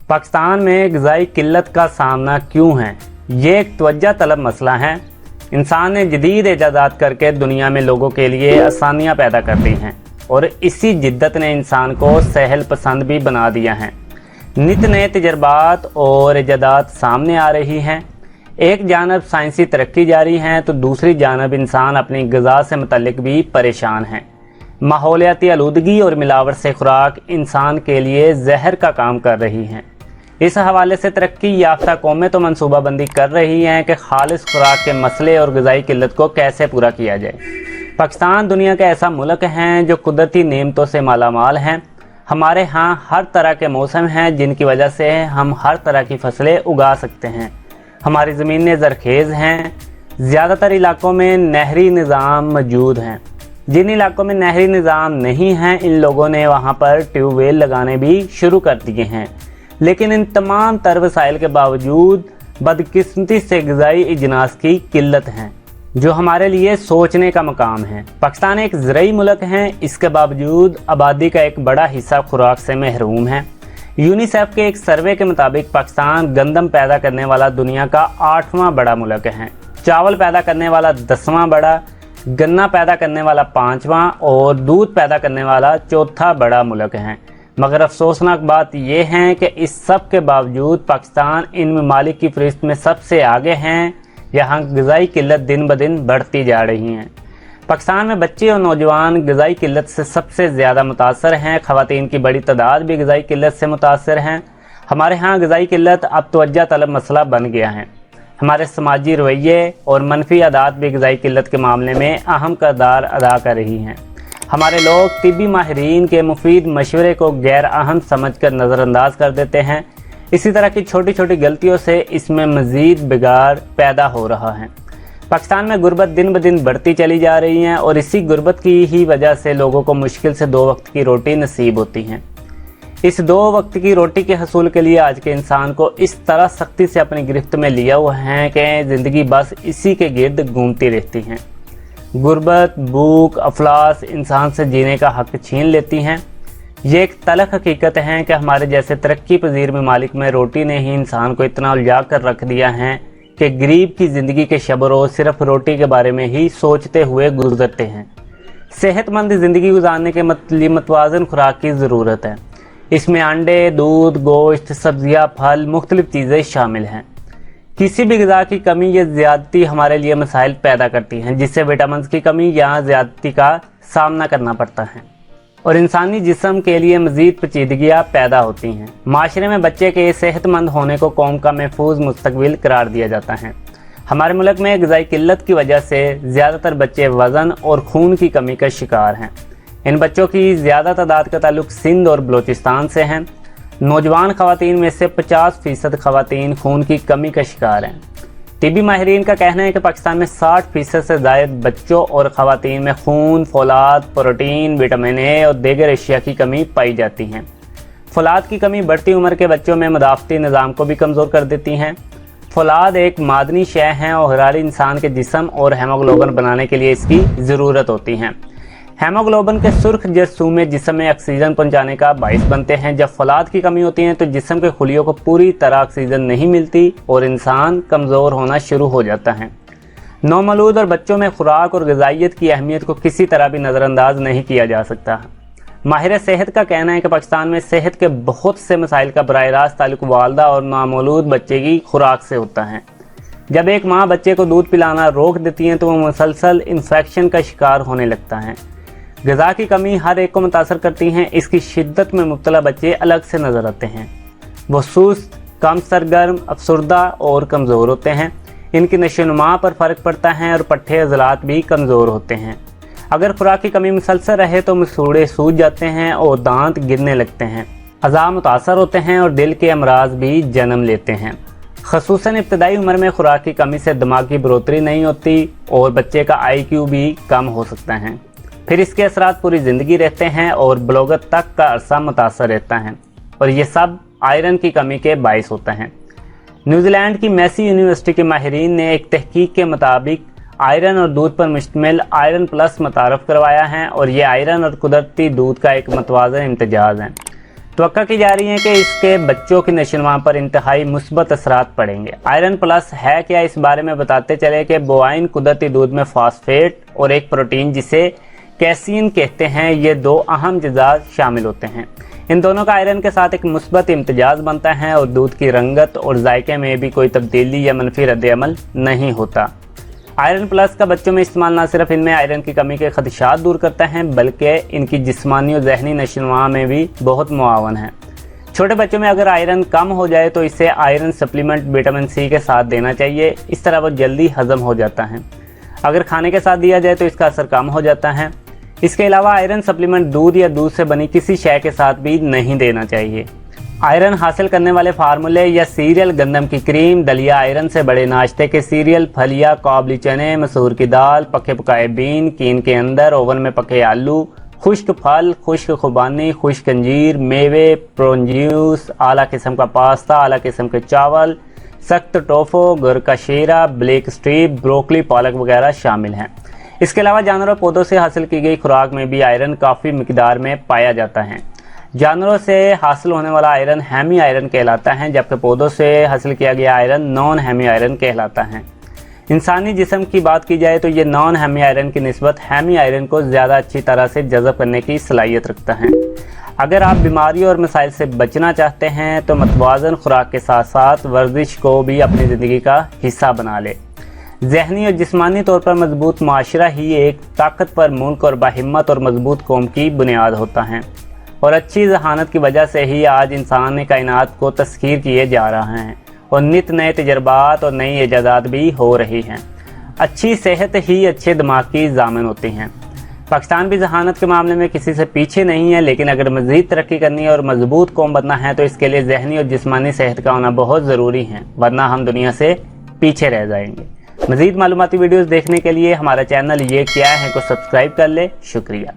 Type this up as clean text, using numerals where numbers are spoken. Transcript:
पाकिस्तान में ग़िज़ाई किल्लत का सामना क्यों है? ये एक तवज्जो तलब मसला है। इंसान ने जदीद इजादात करके दुनिया में लोगों के लिए आसानियाँ पैदा कर दी हैं और इसी जिद्दत ने इंसान को सहल पसंद भी बना दिया है। नित नए तजर्बात और इजादात सामने आ रही हैं। एक जानब साइंसी तरक्की जारी है तो दूसरी जानब इंसान अपनी ग़िज़ा से मुतल्लिक भी परेशान है। माहौलियाती आलूदगी और मिलावट से खुराक इंसान के लिए जहर का काम कर रही हैं। इस हवाले से तरक्की याफ्ता कौमें तो मनसूबाबंदी कर रही हैं कि खालिस खुराक के मसले और ग़िज़ाई किल्लत को कैसे पूरा किया जाए। पाकिस्तान दुनिया का ऐसा मुल्क है जो कुदरती नेमतों से मालामाल हैं। हमारे यहाँ हर तरह के मौसम हैं जिनकी वजह से हम हर तरह की फसलें उगा सकते हैं। हमारी ज़मीनें ज़रखेज़ हैं। ज़्यादातर इलाकों में नहरी निज़ाम मौजूद हैं। जिन इलाकों में नहरी निज़ाम नहीं हैं, इन लोगों ने वहाँ पर ट्यूबवेल लगाने भी शुरू कर दिए हैं। लेकिन इन तमाम तर वसाइल के बावजूद बदकिस्मती से ग़िज़ाई इजनास की किल्लत है जो हमारे लिए सोचने का मकाम है। पाकिस्तान एक ज़रई मुल्क है, इसके बावजूद आबादी का एक बड़ा हिस्सा खुराक से महरूम है। यूनिसेफ के एक सर्वे के मुताबिक पाकिस्तान गंदम पैदा करने वाला दुनिया का 8वां बड़ा मुल्क है, चावल पैदा करने वाला 10वां बड़ा, गन्ना पैदा करने वाला 5वां और दूध पैदा करने वाला 4था बड़ा मुल्क है। मगर अफसोसनाक बात यह है कि इस सब के बावजूद पाकिस्तान इन ममालिक की फहरिस्त में सबसे आगे हैं। यहाँ ग़िज़ाई किल्लत दिन ब दिन बढ़ती जा रही हैं। पाकिस्तान में बच्चे और नौजवान ग़िज़ाई किल्लत से सबसे ज़्यादा मुतासर हैं। ख़वातीन की बड़ी तादाद भी ग़िज़ाई किल्लत से मुतासर हैं। हमारे यहाँ ग़िज़ाई किल्लत अब तवज्जो तलब मसला बन गया है। हमारे समाजी रवैये और मनफी आदात भी ग़िज़ाई किल्लत के मामले में अहम किरदार अदा कर रही हैं। हमारे लोग तिब्बी माहिरीन के मुफीद मशवरे को गैर अहम समझकर नज़रअंदाज कर देते हैं। इसी तरह की छोटी छोटी गलतियों से इसमें मज़ीद बिगाड़ पैदा हो रहा है। पाकिस्तान में गुर्बत दिन ब दिन बढ़ती चली जा रही है और इसी गुर्बत की ही वजह से लोगों को मुश्किल से 2 वक्त की रोटी नसीब होती हैं। इस 2 वक्त की रोटी के हसूल के लिए आज के इंसान को इस तरह सख्ती से अपनी गिरफ्त में लिया हुआ है कि ज़िंदगी बस इसी के गिर्द घूमती रहती हैं। गुर्बत, भूख, अफलास इंसान से जीने का हक छीन लेती हैं। ये एक तलख हकीकत है कि हमारे जैसे तरक्की पजीर ममालिक में रोटी ने ही इंसान को इतना उलझा कर रख दिया है कि गरीब की ज़िंदगी के शब रोज़ सिर्फ रोटी के बारे में ही सोचते हुए गुजरते हैं। सेहतमंद ज़िंदगी गुजारने के लिए मतवाज़न खुराक की ज़रूरत है। इसमें अंडे, दूध, गोश्त, सब्जियाँ, फल, मुख्तलिफ चीज़ें शामिल हैं। किसी भी ग़िज़ा की कमी या ज़्यादती हमारे लिए मसाइल पैदा करती हैं, जिससे विटामिन की कमी या ज़्यादती का सामना करना पड़ता है और इंसानी जिस्म के लिए मज़ीद पेचीदगियाँ पैदा होती हैं। माशरे में बच्चे के सेहतमंद होने को कौम का महफूज मुस्तकबिल करार दिया जाता है। हमारे मुल्क में ग़िज़ाई किल्लत की वजह से ज़्यादातर बच्चे वज़न और खून की कमी का शिकार हैं। इन बच्चों की ज़्यादा तादाद का ताल्लुक सिंध और बलोचिस्तान से है। नौजवान ख़वातीन में से 50% ख़वातीन खून की कमी का शिकार हैं। तिब्बी माहिरीन का कहना है कि पाकिस्तान में 60% से ज़ायद बच्चों और ख़वातीन में खून, फौलाद, प्रोटीन, विटामिन ए और दीगर अशिया की कमी पाई जाती हैं। फौलाद की कमी बढ़ती उम्र के बच्चों में मदाफ़ती निज़ाम को भी कमज़ोर कर देती हैं। फौलाद एक मादनी शय है और हर इंसान के जिस्म और हेमोग्लोबिन बनाने के लिए इसकी ज़रूरत होती है। हेमोग्लोबिन के सुर्ख जरसूमे जिस्म में ऑक्सीजन पहुंचाने का बाइस बनते हैं। जब फौलाद की कमी होती है तो जिस्म के खुलियों को पूरी तरह ऑक्सीजन नहीं मिलती और इंसान कमज़ोर होना शुरू हो जाता है। नौमौलूद और बच्चों में खुराक और ग़िज़ाइयत की अहमियत को किसी तरह भी नज़रअंदाज नहीं किया जा सकता। माहिर सेहत का कहना है कि पाकिस्तान में सेहत के बहुत से मसाइल का बराह रास्त ताल्लुक वालदा और नौमौलूद बच्चे की खुराक से होता है। जब एक माँ बच्चे को दूध पिलाना रोक देती है तो वो मुसलसल इन्फेक्शन का शिकार होने लगता है। ग़िज़ा की कमी हर एक को मुतासर करती हैं। इसकी शिद्दत में मुब्तला बच्चे अलग से नज़र आते हैं। वो सुस्त, कम सरगर्म, अफसरदा और कमज़ोर होते हैं। इनकी नशोनुमा पर फ़र्क पड़ता है और पट्ठे अज़लात भी कमज़ोर होते हैं। अगर खुराक की कमी मुसलसल रहे तो मसूड़े सूज जाते हैं और दांत गिरने लगते हैं। अज़ा मुतासर होते हैं और दिल के अमराज भी जन्म लेते हैं। ख़ुसूसन इब्तदाई उम्र में खुराक की कमी से दिमाग की बढ़ोतरी नहीं होती और बच्चे का IQ भी कम हो सकता है। फिर इसके असरात पूरी ज़िंदगी रहते हैं और बलोगत तक का अरसा मुतासर रहता है और ये सब आयरन की कमी के बाइस होता है। न्यूजीलैंड की मैसी यूनिवर्सिटी के माहिरीन ने एक तहकीक के मुताबिक आयरन और दूध पर मुश्तमिल आयरन प्लस मुतारफ़ करवाया है और ये आयरन और कुदरती दूध का एक मतवाज़न इम्तिजाज़ है। तवक्का की जा रही है कि इसके बच्चों की नशोनुमा पर इंतहाई मुस्बत असरात पड़ेंगे। आयरन प्लस है क्या, इस बारे में बताते चले कि बोवाइन कुदरती दूध में फॉस्फेट और एक प्रोटीन जिसे कैसीन कहते हैं, ये दो अहम अज़ात शामिल होते हैं। इन दोनों का आयरन के साथ एक मुस्बत इम्तिजाज बनता है और दूध की रंगत और जायके में भी कोई तब्दीली या मनफी रद्द-ए-अमल नहीं होता। आयरन प्लस का बच्चों में इस्तेमाल न सिर्फ इनमें आयरन की कमी के खदशात दूर करता है बल्कि इनकी जिस्मानी और जहनी नशोनुमा में भी बहुत मुआवन है। छोटे बच्चों में अगर आयरन कम हो जाए तो इसे आयरन सप्लीमेंट विटामिन सी के साथ देना चाहिए, इस तरह वो जल्दी हजम हो जाता है। अगर खाने के साथ दिया जाए तो इसका असर कम हो जाता है। इसके अलावा आयरन सप्लीमेंट दूध या दूध से बनी किसी शय के साथ भी नहीं देना चाहिए। आयरन हासिल करने वाले फार्मूले या सीरियल, गंदम की क्रीम, दलिया, आयरन से बड़े नाश्ते के सीरियल, फलिया, काबली चने, मसूर की दाल, पके पकाए बीन, कीन के अंदर, ओवन में पके आलू, खुश्क फल, खुश्क खुबानी, खुश्क अंजीर, मेवे, प्रोंजूस, आला किस्म का पास्ता, आला किस्म के चावल, सख्त टोफो, घर का शीरा, ब्लैक स्ट्रीप, ब्रोकली, पालक वगैरह शामिल हैं। इसके अलावा जानवरों पौधों से हासिल की गई खुराक में भी आयरन काफ़ी मिकदार में पाया जाता है। जानवरों से हासिल होने वाला आयरन हेमी आयरन कहलाता है, जबकि पौधों से हासिल किया गया आयरन नॉन हेमी आयरन कहलाता है। इंसानी जिस्म की बात की जाए तो ये नॉन हेमी आयरन की निस्बत हेमी आयरन को ज़्यादा अच्छी तरह से जज़ब करने की सलाहियत रखता है। अगर आप बीमारियों और मसाइल से बचना चाहते हैं तो मतवाज़न खुराक के साथ साथ वर्जिश को भी अपनी ज़िंदगी का हिस्सा बना ले। ज़हनी और जिस्मानी तौर पर मजबूत माशरा ही एक ताकतवर मुल्क और बाहिम्मत और मजबूत कौम की बुनियाद होता है, और अच्छी जहानत की वजह से ही आज इंसान कायनात को तस्खीर किए जा रहे हैं और नित नए तजर्बात और नई इजादात भी हो रही हैं। अच्छी सेहत ही अच्छे दिमाग की ज़ामिन होती हैं। पाकिस्तान भी जहानत के मामले में किसी से पीछे नहीं है, लेकिन अगर मज़ीद तरक्की करनी है और मजबूत कौम बनना है तो इसके लिए ज़हनी और जिस्मानी सेहत का होना बहुत ज़रूरी है, वरना हम दुनिया से पीछे रह जाएंगे। मज़ीद मालूमाती वीडियोज़ देखने के लिए हमारा चैनल ये क्या है को सब्सक्राइब कर ले। शुक्रिया।